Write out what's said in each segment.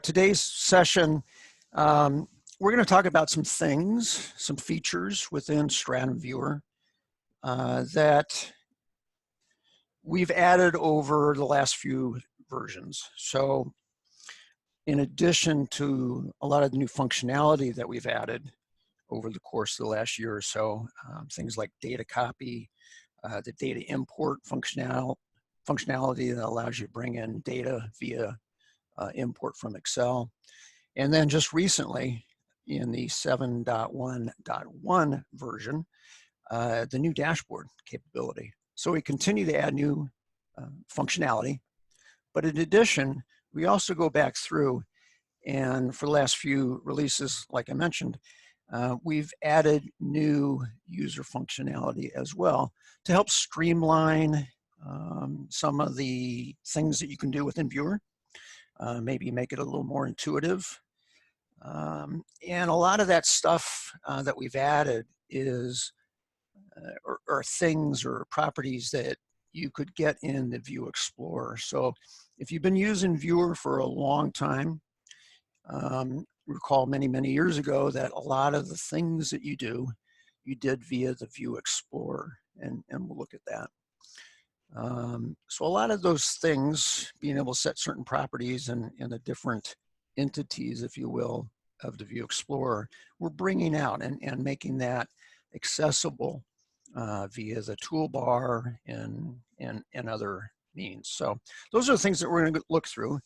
Today's session, we're going to talk about some things, some features within Stratum Viewer that we've added over the last few versions. So in addition to a lot of the new functionality that we've added over the course of the last year or so, things like data copy, the data import functionality that allows you to bring in data via import from Excel. And then just recently in the 7.1.1 version, the new dashboard capability. So we continue to add new functionality, but in addition, we also go back through and for the last few releases, like I mentioned, we've added new user functionality as well to help streamline some of the things that you can do within Viewer. Maybe make it a little more intuitive. And a lot of that stuff that we've added is or things or properties that you could get in the View Explorer. So if you've been using Viewer for a long time, recall many years ago that a lot of the things that you did via the View Explorer, and we'll look at that. So a lot of those things, being able to set certain properties and the different entities, if you will, of the View Explorer, we're bringing out and making that accessible via the toolbar and other means. So those are the things that we're going to look through.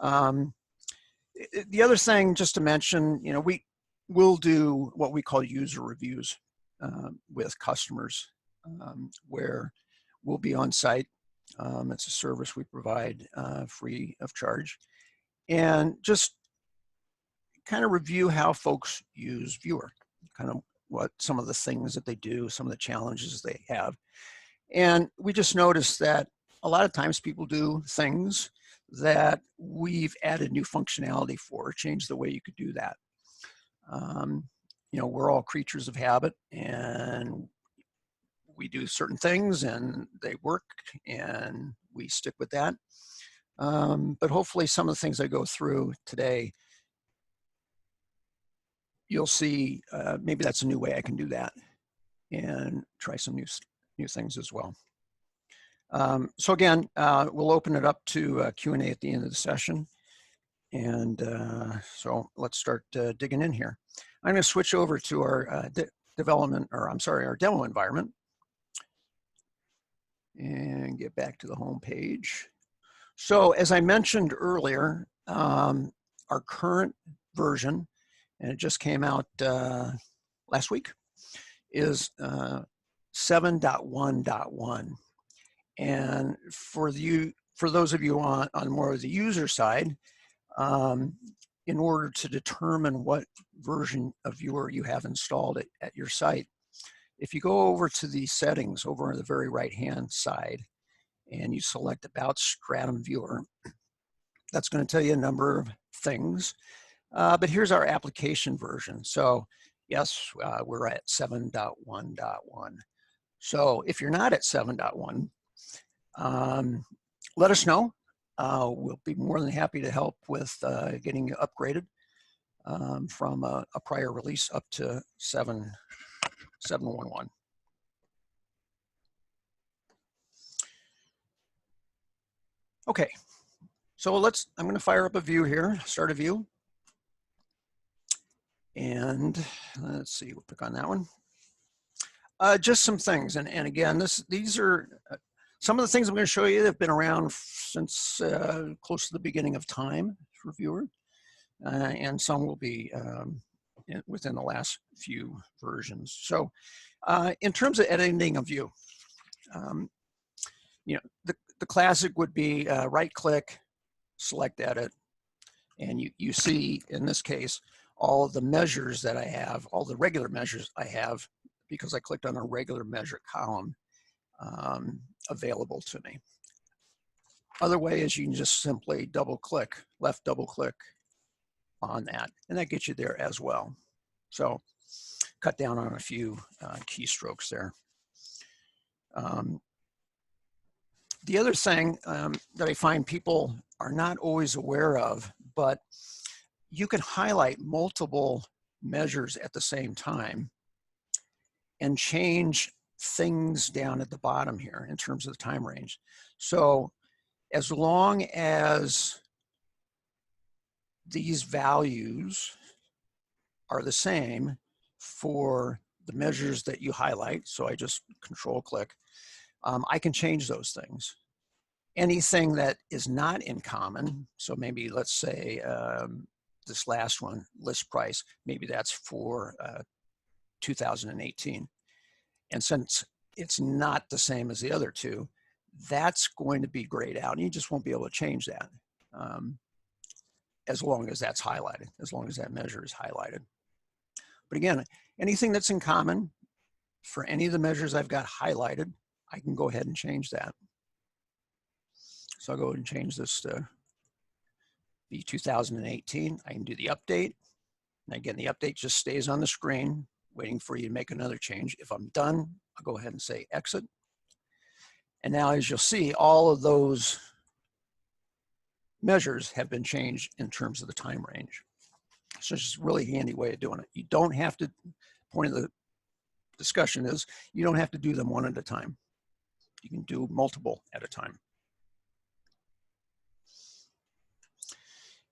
The other thing, just to mention, we will do what we call user reviews with customers, where we'll be on site. It's a service we provide free of charge, and just kind of review how folks use Viewer, kind of what some of the things that they do, some of the challenges they have. And we just noticed that a lot of times people do things that we've added new functionality for, change the way you could do that. We're all creatures of habit, and we do certain things and they work and we stick with that. But hopefully some of the things I go through today, you'll see maybe that's a new way I can do that and try some new things as well. So again, we'll open it up to Q&A at the end of the session. And so let's start digging in here. I'm going to switch over to our our demo environment and get back to the home page. So as I mentioned earlier, our current version, and it just came out last week, is 7.1.1. And for those of you on more of the user side, in order to determine what version of Viewer you have installed at your site, if you go over to the settings over on the very right-hand side and you select About Stratum Viewer, that's going to tell you a number of things. But here's our application version. So yes, we're at 7.1.1. So if you're not at 7.1, let us know. We'll be more than happy to help with getting you upgraded from a prior release up to 7.1.1. Okay, so I'm going to fire up a view here, start a view. And let's see, we'll pick on that one. Just some things, and again, these are some of the things I'm going to show you that have been around since close to the beginning of time for Viewer, and some will be within the last few versions. So in terms of editing a view, the classic would be right-click, select Edit, and you see, in this case, all of the measures that I have, all the regular measures I have, because I clicked on a regular measure column available to me. Other way is you can just simply double-click, left double-click on that, and that gets you there as well. So cut down on a few keystrokes there. The other thing that I find people are not always aware of, but you can highlight multiple measures at the same time and change things down at the bottom here in terms of the time range. So as long as these values are the same for the measures that you highlight, so I just control click, I can change those things. Anything that is not in common, so maybe let's say this last one, list price, maybe that's for 2018. And since it's not the same as the other two, that's going to be grayed out, and you just won't be able to change that as long as that's highlighted, as long as that measure is highlighted. But again, anything that's in common for any of the measures I've got highlighted, I can go ahead and change that. So I'll go ahead and change this to be 2018. I can do the update. And again, the update just stays on the screen, waiting for you to make another change. If I'm done, I'll go ahead and say exit. And now, as you'll see, all of those measures have been changed in terms of the time range. So it's just a really handy way of doing it. You don't have to, point of the discussion is, you don't have to do them one at a time. You can do multiple at a time.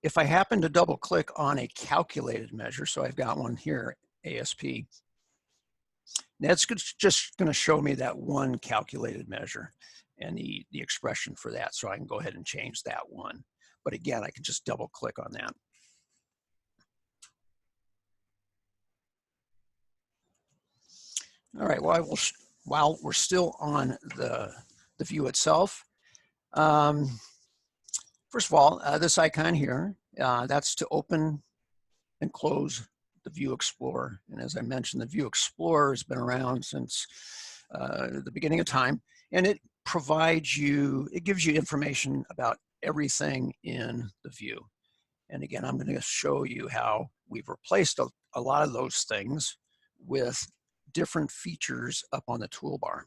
If I happen to double click on a calculated measure, so I've got one here, ASP, that's just going to show me that one calculated measure and the expression for that. So I can go ahead and change that one. But again, I can just double click on that. All right, well, while we're still on the view itself, first of all, this icon here, that's to open and close the View Explorer. And as I mentioned, the View Explorer has been around since the beginning of time, and it provides you, it gives you information about everything in the view. And again, I'm going to show you how we've replaced a lot of those things with different features up on the toolbar.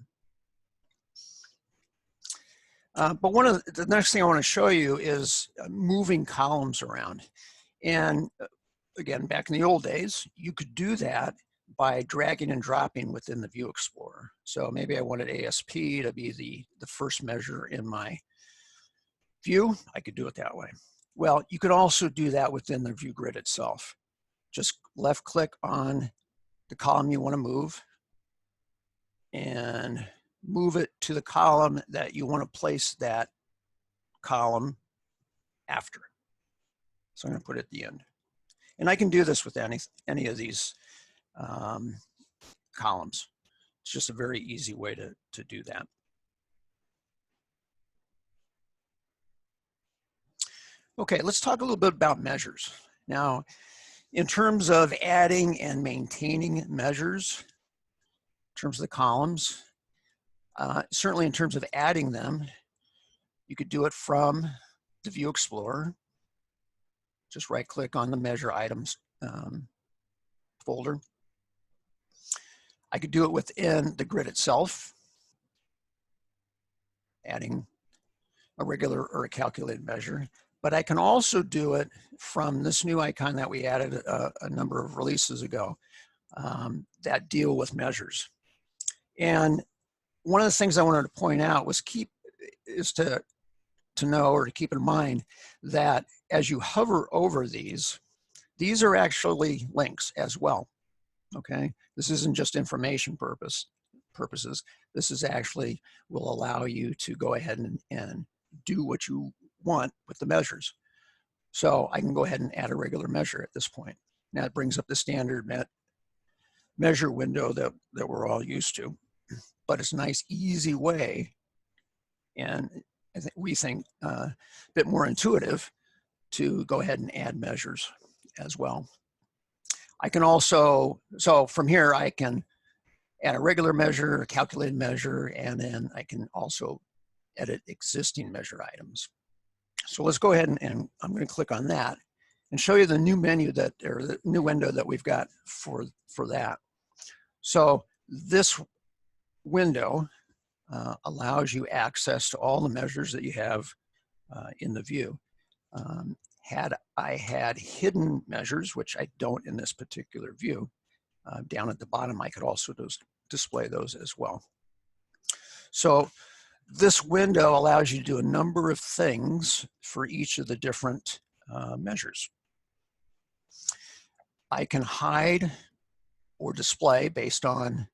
But one of the next thing I want to show you is moving columns around. And again, back in the old days, you could do that by dragging and dropping within the View Explorer. So maybe I wanted ASP to be the first measure in my view. I could do it that way. Well, you could also do that within the view grid itself. Just left click on the column you want to move and move it to the column that you want to place that column after. So I'm going to put it at the end. And I can do this with any of these columns. It's just a very easy way to do that. Okay, let's talk a little bit about measures. Now, in terms of adding and maintaining measures, in terms of the columns, certainly in terms of adding them, you could do it from the View Explorer. Just right click on the measure items folder. I could do it within the grid itself, adding a regular or a calculated measure. But I can also do it from this new icon that we added a number of releases ago that deal with measures. And one of the things I wanted to point out was to know or to keep in mind that as you hover over these are actually links as well. Okay, this isn't just information purposes. This is actually will allow you to go ahead and do what you want with the measures. So I can go ahead and add a regular measure at this point. Now it brings up the standard measure window that we're all used to, but it's a nice, easy way, and we think a bit more intuitive to go ahead and add measures as well. I can also, so from here I can add a regular measure, a calculated measure, and then I can also edit existing measure items. So let's go ahead and I'm going to click on that and show you the new menu or the new window that we've got for that. So this window allows you access to all the measures that you have in the view. had I had hidden measures, which I don't in this particular view, down at the bottom, I could also display those as well. So this window allows you to do a number of things for each of the different measures. I can hide or display based on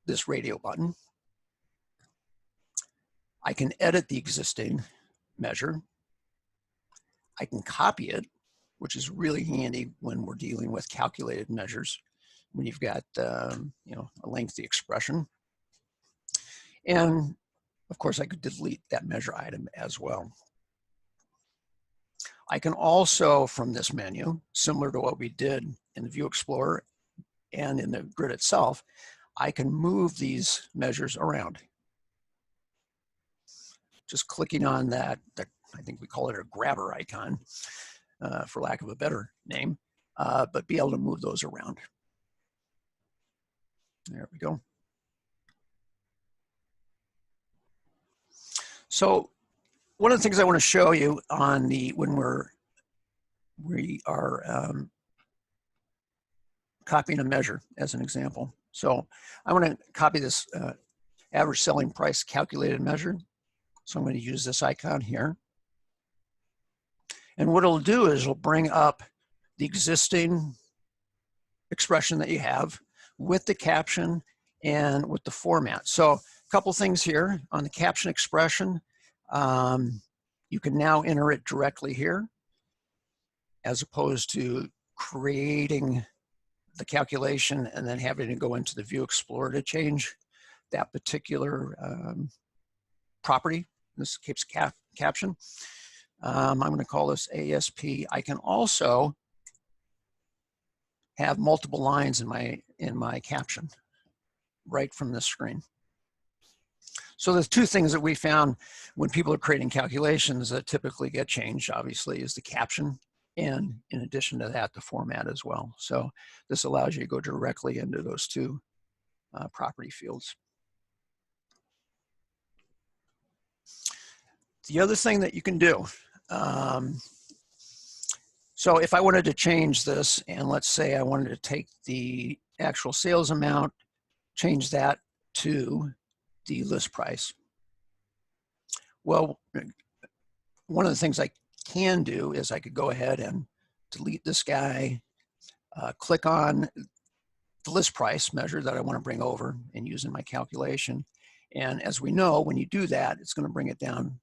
this radio button. I can edit the existing measure. I can copy it, which is really handy when we're dealing with calculated measures, when you've got a lengthy expression. And of course, I could delete that measure item as well. I can also, from this menu, similar to what we did in the View Explorer and in the grid itself, I can move these measures around. Just clicking on that, I think we call it a grabber icon, for lack of a better name, but be able to move those around. There we go. So one of the things I want to show you on when we are copying a measure as an example. So I want to copy this average selling price calculated measure. So I'm going to use this icon here. And what it'll do is it'll bring up the existing expression that you have with the caption and with the format. So a couple things here on the caption expression. You can now enter it directly here as opposed to creating the calculation and then having to go into the View Explorer to change that particular property, in this case caption. I'm going to call this ASP. I can also have multiple lines in my caption right from this screen. So the two things that we found when people are creating calculations that typically get changed, obviously, is the caption, and in addition to that, the format as well. So this allows you to go directly into those two property fields. The other thing that you can do, so if I wanted to change this, and let's say I wanted to take the actual sales amount, change that to the list price. Well, one of the things I can do is I could go ahead and delete this guy, click on the list price measure that I want to bring over and use in my calculation. And as we know, when you do that, it's going to bring it down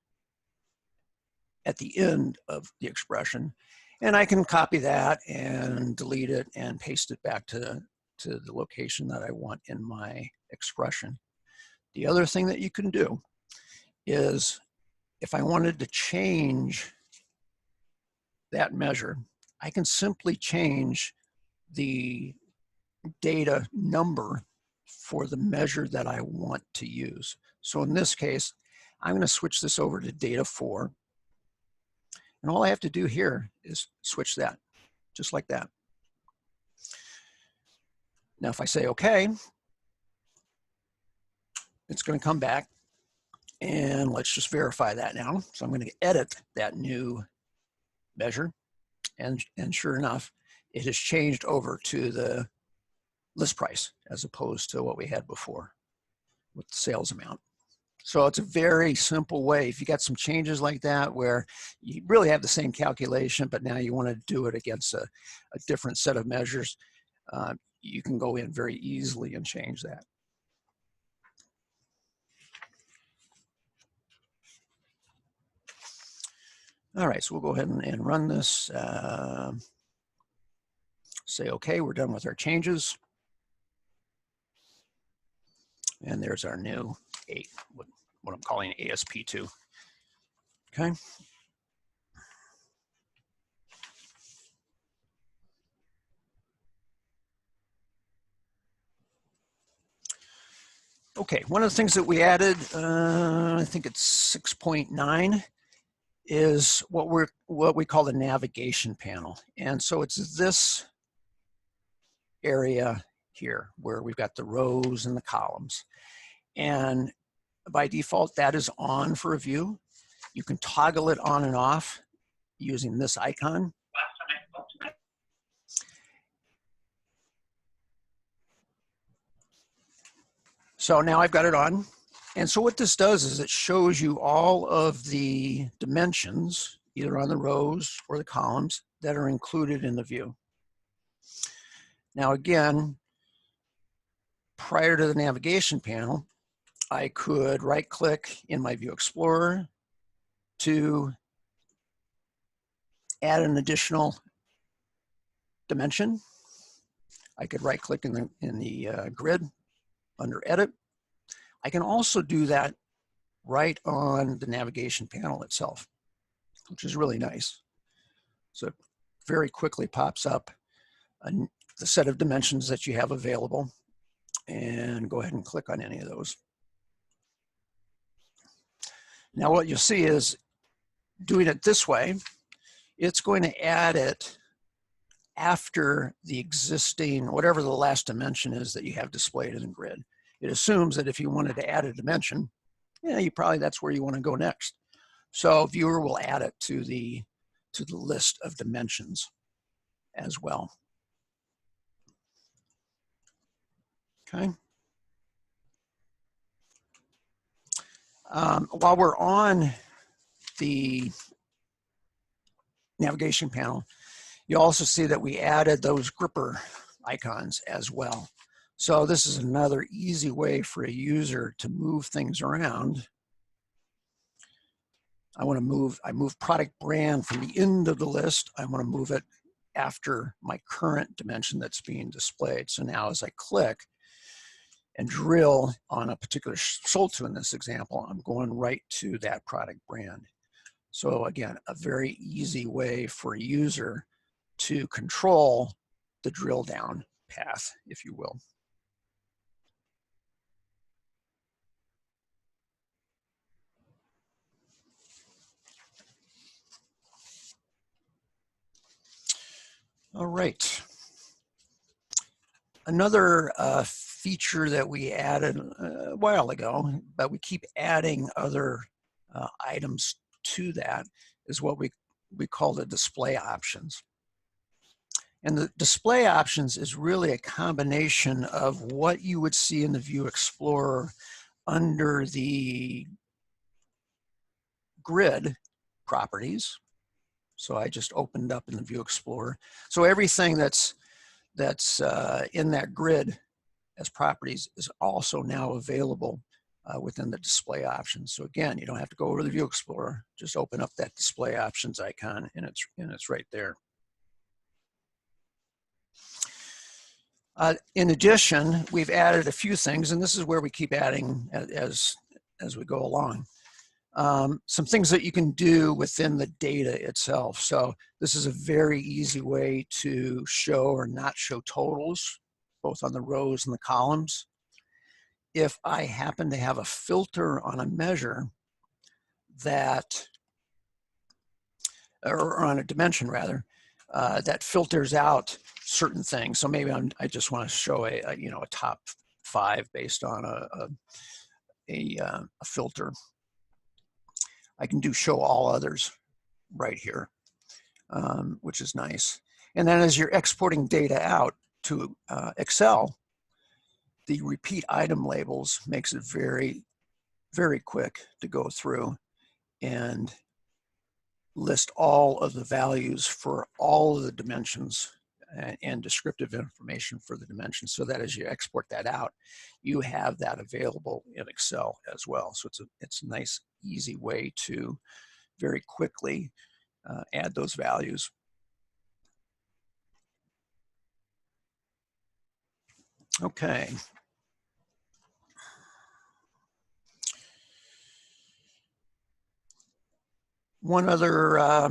at the end of the expression. And I can copy that and delete it and paste it back to the location that I want in my expression. The other thing that you can do is if I wanted to change that measure, I can simply change the data number for the measure that I want to use. So in this case, I'm going to switch this over to data 4. And all I have to do here is switch that, just like that. Now, if I say OK, it's going to come back. And let's just verify that now. So I'm going to edit that new measure. And sure enough, it has changed over to the list price as opposed to what we had before with the sales amount. So it's a very simple way. If you got some changes like that where you really have the same calculation, but now you want to do it against a different set of measures, you can go in very easily and change that. All right, so we'll go ahead and run this. Say, okay, we're done with our changes. And there's our new what I'm calling ASP2. Okay. Okay, one of the things that we added, I think it's 6.9, is what we call the navigation panel. And so it's this area here where we've got the rows and the columns. And by default, that is on for a view. You can toggle it on and off using this icon. So now I've got it on. And so what this does is it shows you all of the dimensions, either on the rows or the columns, that are included in the view. Now again, prior to the navigation panel, I could right-click in my View Explorer to add an additional dimension. I could right-click in the grid under Edit. I can also do that right on the navigation panel itself, which is really nice. So it very quickly pops up the set of dimensions that you have available, and go ahead and click on any of those. Now what you'll see is, doing it this way, it's going to add it after the existing, whatever the last dimension is that you have displayed in the grid. It assumes that if you wanted to add a dimension, that's where you want to go next. So viewer will add it to the list of dimensions as well. Okay. While we're on the navigation panel, you also see that we added those gripper icons as well. So this is another easy way for a user to move things around. I move product brand from the end of the list. I want to move it after my current dimension that's being displayed. So now as I click and drill on a particular sold to in this example, I'm going right to that product brand. So again, a very easy way for a user to control the drill down path, if you will. All right. Another feature that we added a while ago, but we keep adding other items to that, is what we call the display options. And the display options is really a combination of what you would see in the View Explorer under the grid properties. So I just opened up in the View Explorer. So everything that's in that grid as properties is also now available within the display options. So again, you don't have to go over to the View Explorer, just open up that display options icon and it's right there. In addition, we've added a few things, and this is where we keep adding as we go along. Some things that you can do within the data itself. So this is a very easy way to show or not show totals, both on the rows and the columns. If I happen to have a filter on a measure that, or on a dimension rather, that filters out certain things. So maybe I just want to show a top 5 based on a filter. I can do show all others right here, which is nice. And then as you're exporting data out to Excel, the repeat item labels makes it very, very quick to go through and list all of the values for all of the dimensions and descriptive information for the dimensions, so that as you export that out, you have that available in Excel as well. So it's a nice, easy way to very quickly add those values. Okay. One other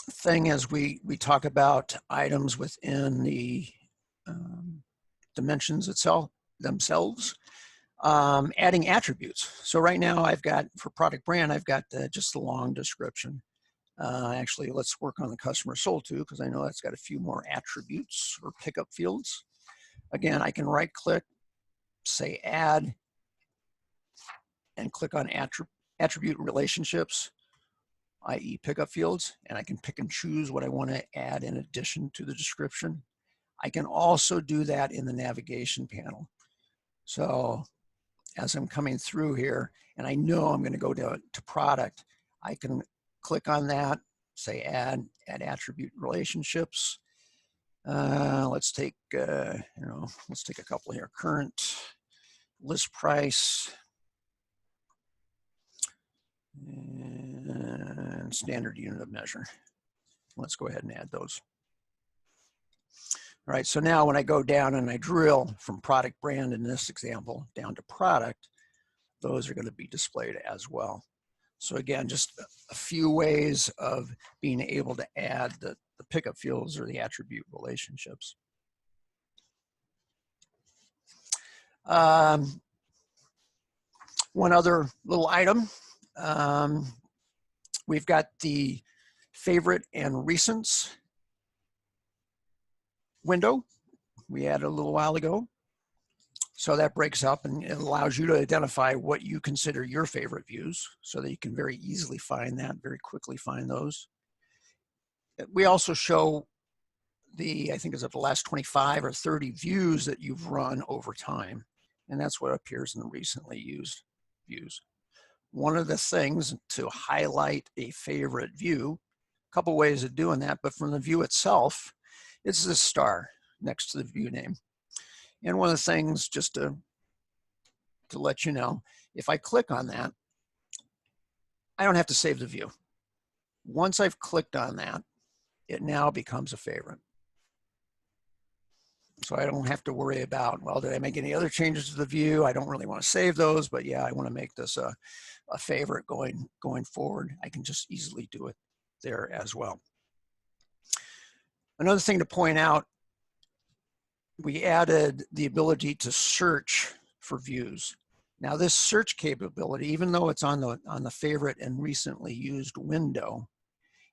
thing as we talk about items within the dimensions themselves, adding attributes. So right now I've got, for product brand, I've got just the long description. Actually, let's work on the customer sold to, because I know that's got a few more attributes or pickup fields. Again, I can right click, say add, and click on attribute relationships. i.e. pickup fields, and I can pick and choose what I want to add in addition to the description. I can also do that in the navigation panel. So as I'm coming through here, and I know I'm going to go to product, I can click on that, say add attribute relationships. Let's take let's take a couple here. Current, list price, and standard unit of measure. Let's go ahead and add those. All right, so now when I go down and I drill from product brand in this example down to product, those are going to be displayed as well. So again, just a few ways of being able to add the pickup fields or the attribute relationships. One other little item, we've got the favorite and recents window we added a little while ago. So that breaks up and it allows you to identify what you consider your favorite views so that you can very easily find that, very quickly find those. We also show I think it's the last 25 or 30 views that you've run over time. And that's what appears in the recently used views. One of the things to highlight a favorite view, a couple ways of doing that, but from the view itself, it's this star next to the view name. And one of the things, just to let you know, if I click on that, I don't have to save the view. Once I've clicked on that, it now becomes a favorite. So I don't have to worry about, well, did I make any other changes to the view? I don't really want to save those, but yeah, I want to make this a favorite going forward. I can just easily do it there as well. Another thing to point out, we added the ability to search for views. Now this search capability, even though it's on the favorite and recently used window,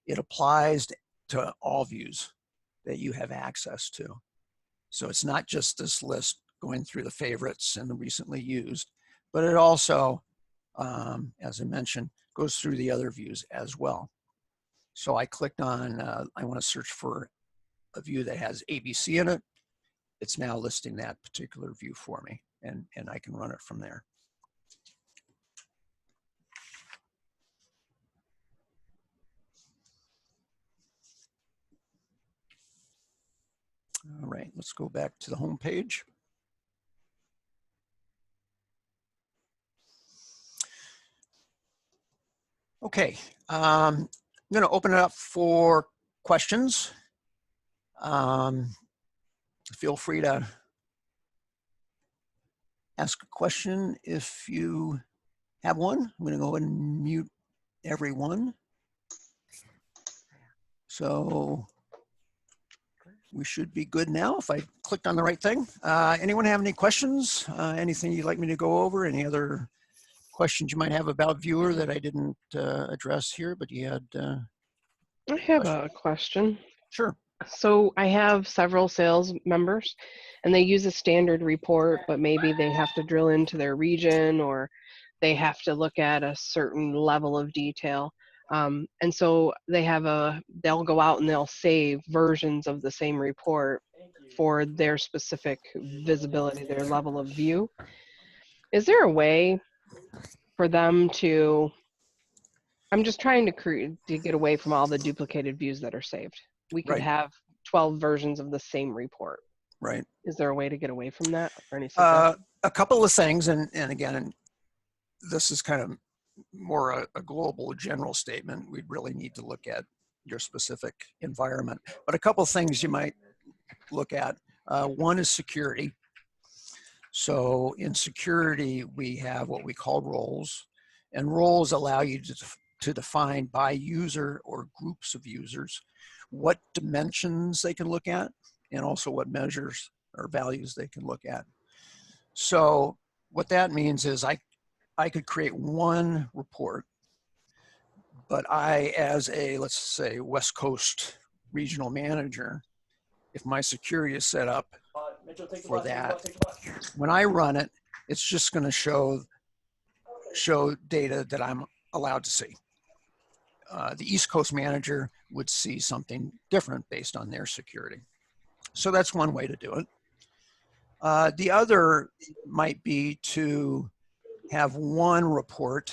it applies to all views that you have access to. So it's not just this list going through the favorites and the recently used, but it also, as I mentioned, goes through the other views as well. So I clicked on, I want to search for a view that has ABC in it. It's now listing that particular view for me, and I can run it from there. All right, let's go back to the home page. Okay, I'm going to open it up for questions. Feel free to ask a question if you have one. I'm going to go ahead and mute everyone. So we should be good now if I clicked on the right thing. Anyone have any questions? Anything you'd like me to go over? Any other questions you might have about viewer that I didn't address here, but you had? I have a question. Sure. So I have several sales members and they use a standard report, but maybe they have to drill into their region or they have to look at a certain level of detail. And so they'll go out and they'll save versions of the same report for their specific visibility, their level of view. Is there a way for them to, I'm just trying to get away from all the duplicated views that are saved. We could have 12 versions of the same report. Right. Is there a way to get away from that or any suggestions? A couple of things, and again, this is kind of more a global general statement. We'd really need to look at your specific environment. But a couple of things you might look at. One is security. So in security, we have what we call roles, and roles allow you to define by user or groups of users what dimensions they can look at and also what measures or values they can look at. So what that means is I could create one report, but I, as a, let's say, West Coast regional manager, if my security is set up for that, when I run it, it's just going to show data that I'm allowed to see. the East Coast manager would see something different based on their security. So that's one way to do it. The other might be to have one report,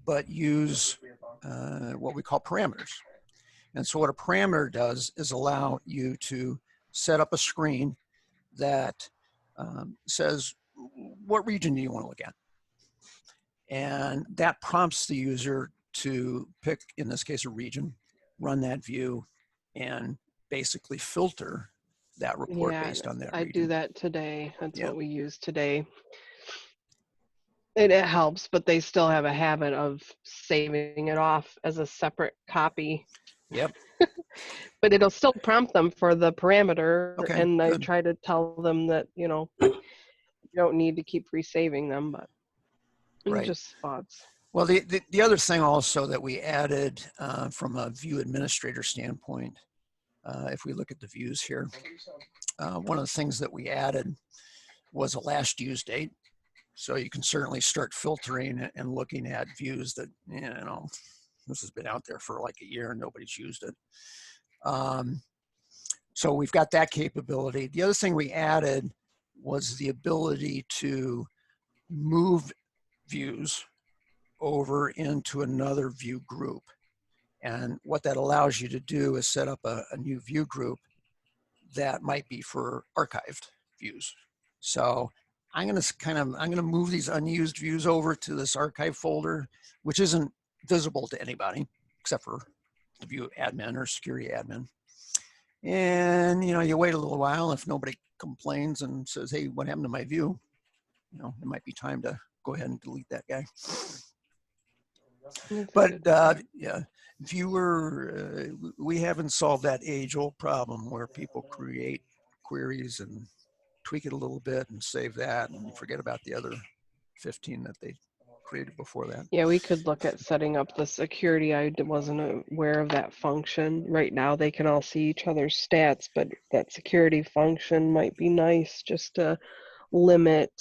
but use what we call parameters. And so what a parameter does is allow you to set up a screen that says, what region do you want to look at? And that prompts the user to pick, in this case, a region, run that view, and basically filter that report Yeah, based on that I do region. that today. That's Yeah, what we use today. It helps, but they still have a habit of saving it off as a separate copy. yep, But it'll still prompt them for the parameter, okay, and I good, try to tell them that, you don't need to keep resaving them, but right. just thoughts. Well, the other thing also that we added from a view administrator standpoint, if we look at the views here, one of the things that we added was a last use date. So you can certainly start filtering and looking at views that, this has been out there for like a year and nobody's used it. So we've got that capability. The other thing we added was the ability to move views over into another view group. And what that allows you to do is set up a new view group that might be for archived views. So I'm going to move these unused views over to this archive folder, which isn't visible to anybody except for the view admin or security admin. And you wait a little while. If nobody complains and says, "Hey, what happened to my view?" It might be time to go ahead and delete that guy. But yeah, viewer, we haven't solved that age-old problem where people create queries and tweak it a little bit and save that and forget about the other 15 that they created before that. Yeah, we could look at setting up the security. I wasn't aware of that function. Right now, they can all see each other's stats, but that security function might be nice just to limit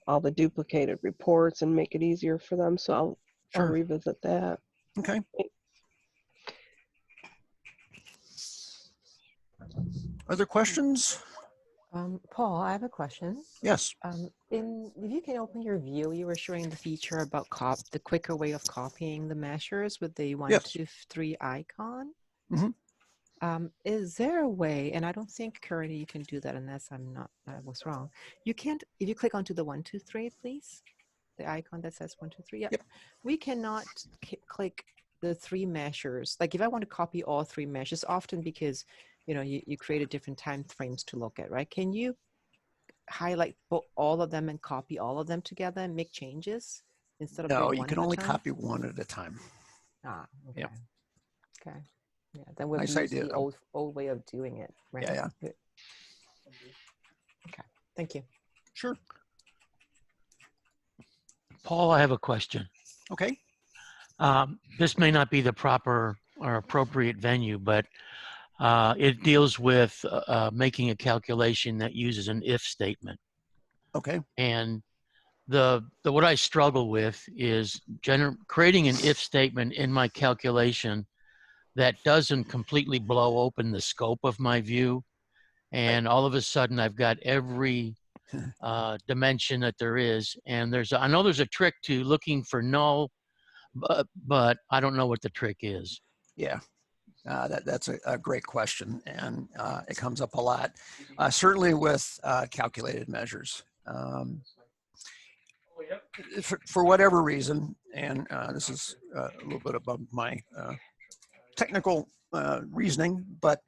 all the duplicated reports and make it easier for them. So I'll Sure. revisit that. Okay. Other questions? Paul, I have a question. Yes. If you can open your view, you were showing the feature about the quicker way of copying the measures with the 1, Yes. 2, 3 icon. Mm-hmm. Is there a way, and I don't think currently you can do that unless I was wrong. You can't, if you click onto the 1, 2, 3, please, the icon that says 1, 2, 3. Yep. We cannot click the 3 measures. Like if I want to copy all 3 measures, often because you created different time frames to look at, right? Can you highlight all of them and copy all of them together and make changes instead of No, doing you one can at a only time? copy one at a time. Ah, okay. Yep. Okay. Yeah, then we'll Nice use idea, the though. old way of doing it, right? Yeah. Okay, thank you. Sure. Paul, I have a question. Okay. This may not be the proper or appropriate venue, but it deals with making a calculation that uses an if statement. Okay. And the what I struggle with is creating an if statement in my calculation that doesn't completely blow open the scope of my view. And all of a sudden I've got every dimension that there is. And I know there's a trick to looking for null, but I don't know what the trick is. Yeah. That's a great question, and it comes up a lot, certainly with calculated measures. For whatever reason, and this is a little bit above my technical reasoning, but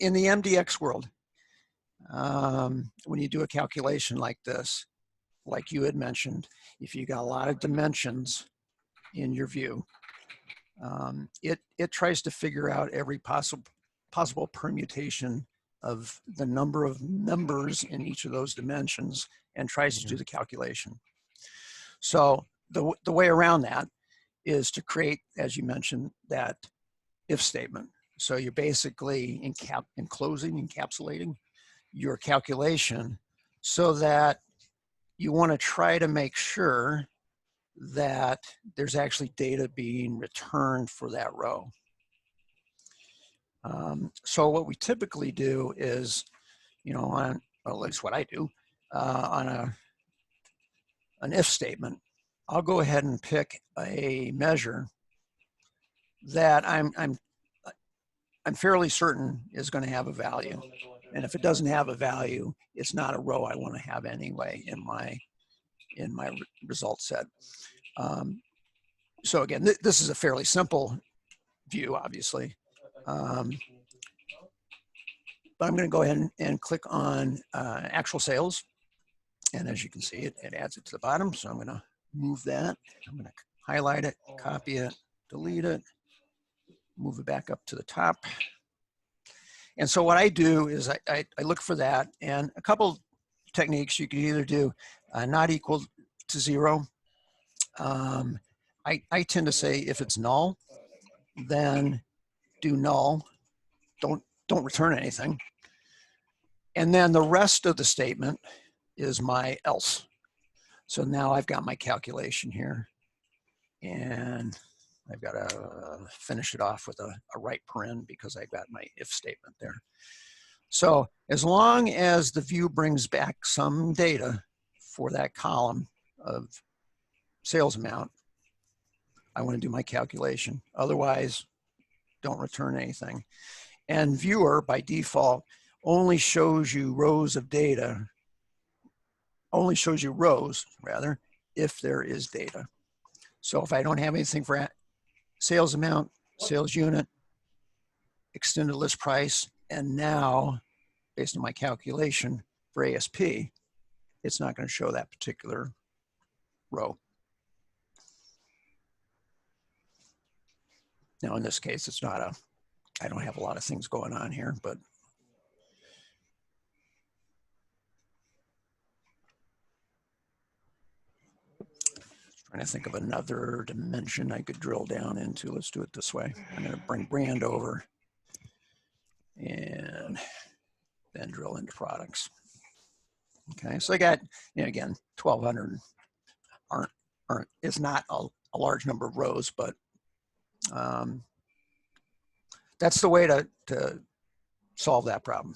in the MDX world, when you do a calculation like this, like you had mentioned, if you got a lot of dimensions in your view, it tries to figure out every possible permutation of the number of members in each of those dimensions and tries to do the calculation. So the way around that is to create, as you mentioned, that if statement. So you're basically encapsulating your calculation so that you want to try to make sure that there's actually data being returned for that row. So what we typically do is, on, well, at least what I do, on an if statement, I'll go ahead and pick a measure that I'm fairly certain is going to have a value. And if it doesn't have a value, it's not a row I want to have anyway in my result set. So again, this is a fairly simple view, obviously. But I'm going to go ahead and click on actual sales. And as you can see, it adds it to the bottom. So I'm going to move that. I'm going to highlight it, copy it, delete it, move it back up to the top. And so what I do is I look for that, and a couple techniques you can either do not equal to 0. I tend to say if it's null, then do null. Don't return anything. And then the rest of the statement is my else. So now I've got my calculation here, and I've got to finish it off with a right paren because I've got my if statement there. So as long as the view brings back some data for that column of sales amount, I want to do my calculation. Otherwise, don't return anything. And viewer, by default, only shows you rows of data, only shows you rows, rather, if there is data. So if I don't have anything for sales amount, sales unit, extended list price, and now, based on my calculation for ASP, it's not going to show that particular row. Now, in this case, it's not I don't have a lot of things going on here, but trying to think of another dimension I could drill down into. Let's do it this way. I'm going to bring brand over and then drill into products. Okay, so I got, again, 1,200 is not a large number of rows, but that's the way to solve that problem.